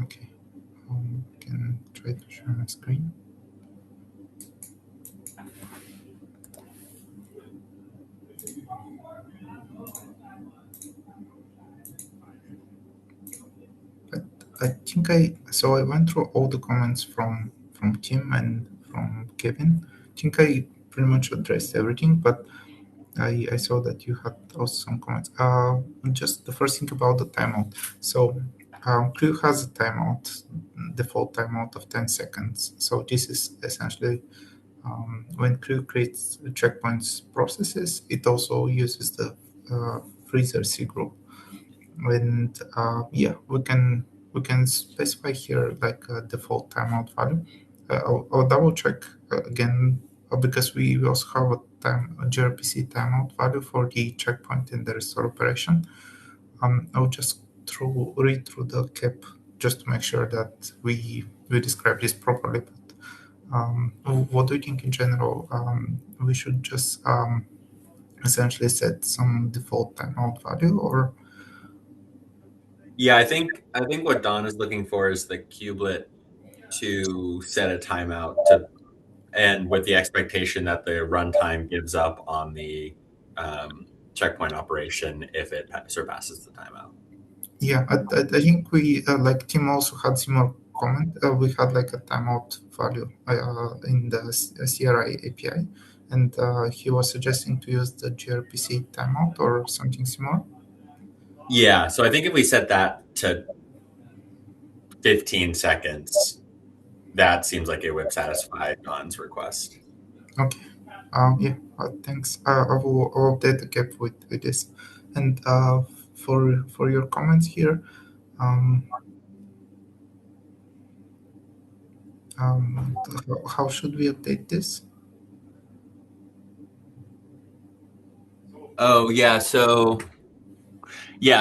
Okay, can try to share my screen. But I think I went through all the comments from Tim and from Kevin. I think I pretty much addressed everything, but I saw that you had also some comments. Just the first thing about the timeout. So Crew has a timeout, default timeout of 10 seconds. So this is essentially when Crew creates checkpoints processes, it also uses the freezer C group. And yeah, we can specify here like a default timeout value. I'll double check again because we also have a gRPC timeout value for the checkpoint in the restore operation. I'll just read through the cap just to make sure that we describe this properly. But what do you think in general? We should just essentially set some default timeout value, or Yeah, I think what Don is looking for is the kubelet to set a timeout to, and with the expectation that the runtime gives up on the checkpoint operation if it surpasses the timeout. yeah, I think we like Tim also had similar comment. We had like a timeout value in the CRI API, and he was suggesting to use the gRPC timeout or something similar. Yeah, so I think if we set that to 15 seconds, that seems like it would satisfy Don's request. Okay. Yeah. Thanks. I will update the cap with this, and for your comments here, um, how should we update this? Oh,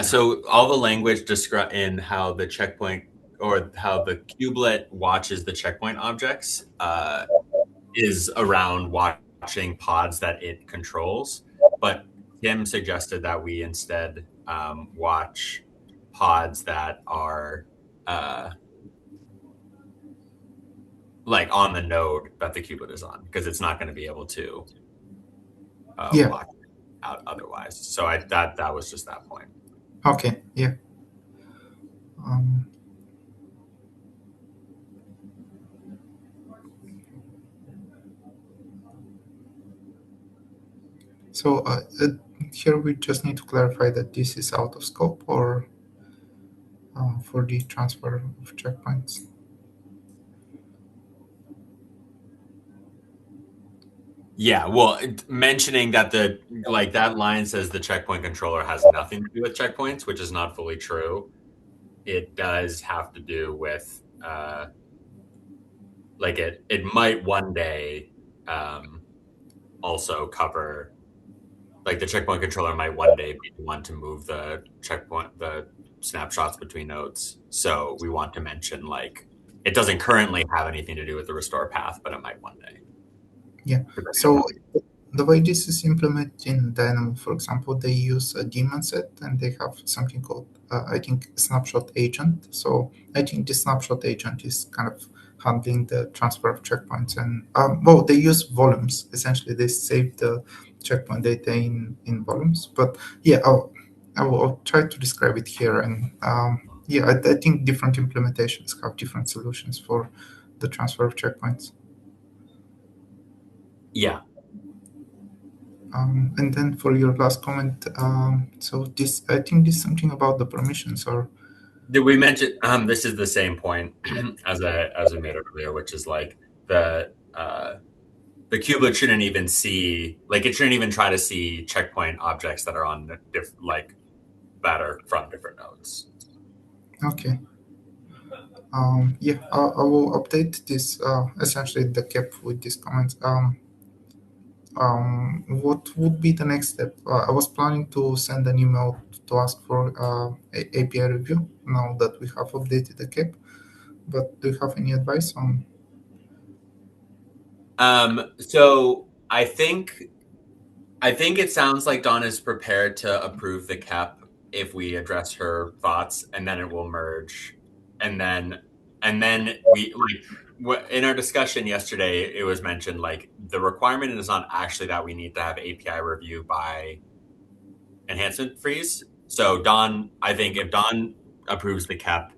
so all the language describe in how the checkpoint or how the kubelet watches the checkpoint objects is around watching pods that it controls. But Tim suggested that we instead watch pods that are uh, like on the node that the kubelet is on, because it's not going to be able to Yeah. watch out otherwise. So that was just that point. Okay. Yeah. Um, so here we just need to clarify that this is out of scope or for the transfer of checkpoints. Yeah, well, mentioning that the like that line says the checkpoint controller has nothing to do with checkpoints, which is not fully true. It does have to do with like it might one day um, also cover like the checkpoint controller might one day be the one to move the snapshots between nodes. So we want to mention like it doesn't currently have anything to do with the restore path, but it might one day, Yeah. depending on So how we. the way this is implemented in Dynamo, for example, they use a daemon set and they have something called, I think, snapshot agent. So I think the snapshot agent is kind of handling the transfer of checkpoints. And, well, they use volumes. Essentially, they save the checkpoint data in volumes. But yeah, I'll try to describe it here. And yeah, I think different implementations have different solutions for the transfer of checkpoints. Yeah. And then for your last comment, so this, I think this is something about the permissions or, Did we mention this is the same point as I made earlier, which is like the kubelet shouldn't even see like it shouldn't even try to see checkpoint objects that are on like that are from different nodes. okay. Yeah, I will update this, essentially the cap with these comments. What would be the next step? I was planning to send an email to ask for API review now that we have updated the cap, but do you have any advice on? So I think it sounds like Don is prepared to approve the cap if we address her thoughts, and then it will merge, and then we in our discussion yesterday, it was mentioned like the requirement is not actually that we need to have API review by enhancement freeze. So Don, I think if Don approves the KEP,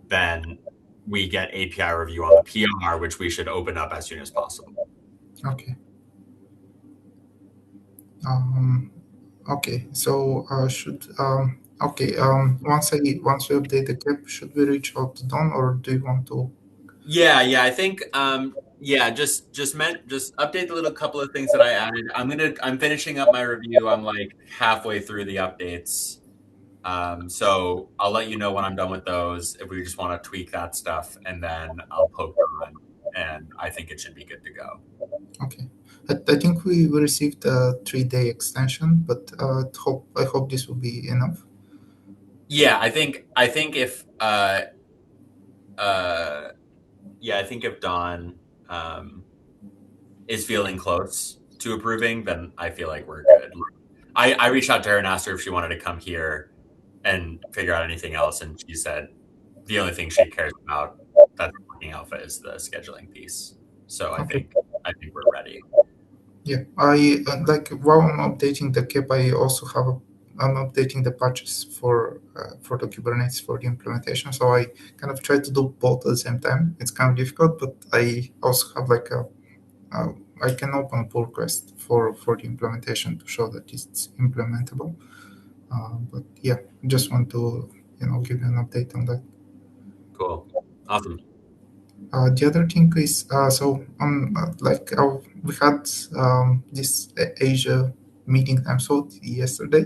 then we get API review on the PR, which we should open up as soon as possible. Okay. Okay. So should okay. Once we update the KEP, should we reach out to Don, or do you want to? Yeah, I think just update the little couple of things that I added. I'm finishing up my review. I'm like halfway through the updates. So I'll let you know when I'm done with those if we just want to tweak that stuff, and then I'll poke on, and I think it should be good to go. Okay. I think we received a 3-day extension, but I hope this will be enough. Yeah, I think if I think if Don is feeling close to approving, then I feel like we're good. I reached out to her and asked her if she wanted to come here and figure out anything else, and she said the only thing she cares about that's working alpha is the scheduling piece. So I Okay. think we're ready. Yeah, I like while I'm updating the KEP, I'm updating the patches for the Kubernetes for the implementation. So I kind of try to do both at the same time. It's kind of difficult, but I also have like I can open a pull request for the implementation to show that it's implementable. But yeah, I just want to give you an update on that. Cool, awesome. The other thing is so we had this Asia meeting time slot yesterday,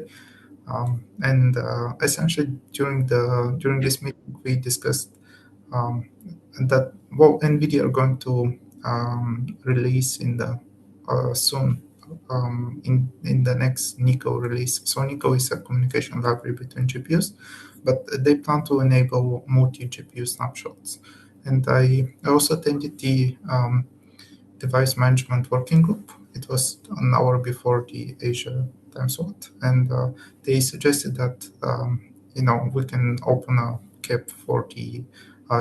and essentially during this meeting we discussed that NVIDIA are going to release in the soon in the next NICO release. So NICO is a communication library between GPUs, but they plan to enable multi-GPU snapshots. And I also attended the device management working group. It was an hour before the Asia time slot, and they suggested that we can open a KEP for the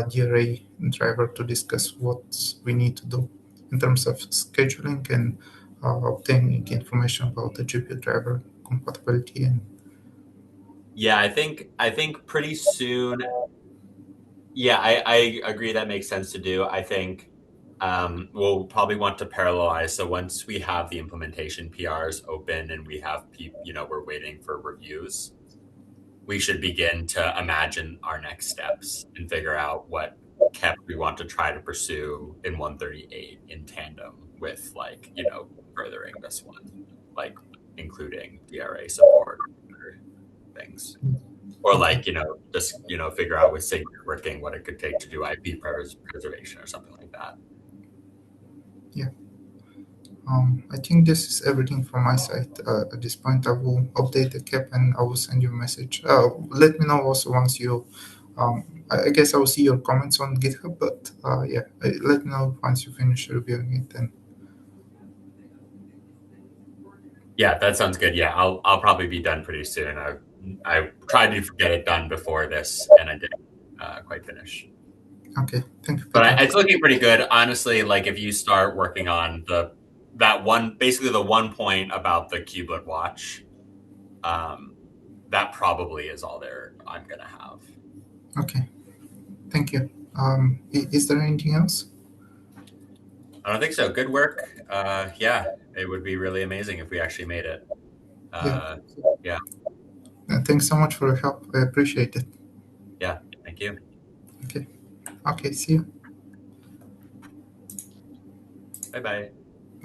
DRA driver to discuss what we need to do in terms of scheduling and obtaining information about the GPU driver compatibility. And yeah, I think pretty soon. Yeah, I agree that makes sense to do. I think we'll probably want to parallelize. So once we have the implementation PRs open and we have we're waiting for reviews, we should begin to imagine our next steps and figure out what KEP we want to try to pursue in 138 in tandem with furthering this one, like including DRA support or things. Or just figure out with Sigma working what it could take to do IP preservation or something like that. Yeah. I think this is everything from my side. At this point, I will update the KEP and I will send you a message. Let me know also once you. I guess I will see your comments on GitHub, but let me know once you finish reviewing it. Then. Yeah, that sounds good. Yeah, I'll probably be done pretty soon. I tried to get it done before this, and I didn't quite finish. Okay, thank you. But it's looking pretty good, honestly. Like if you start working on basically the one point about the kubelet watch, that probably is all I'm gonna have. Okay, thank you. Is there anything else? I don't think so. Good work. Yeah, it would be really amazing if we actually made it. Yeah. Thanks so much for your help. I appreciate it. Yeah, thank you. Okay, see you. Bye-bye.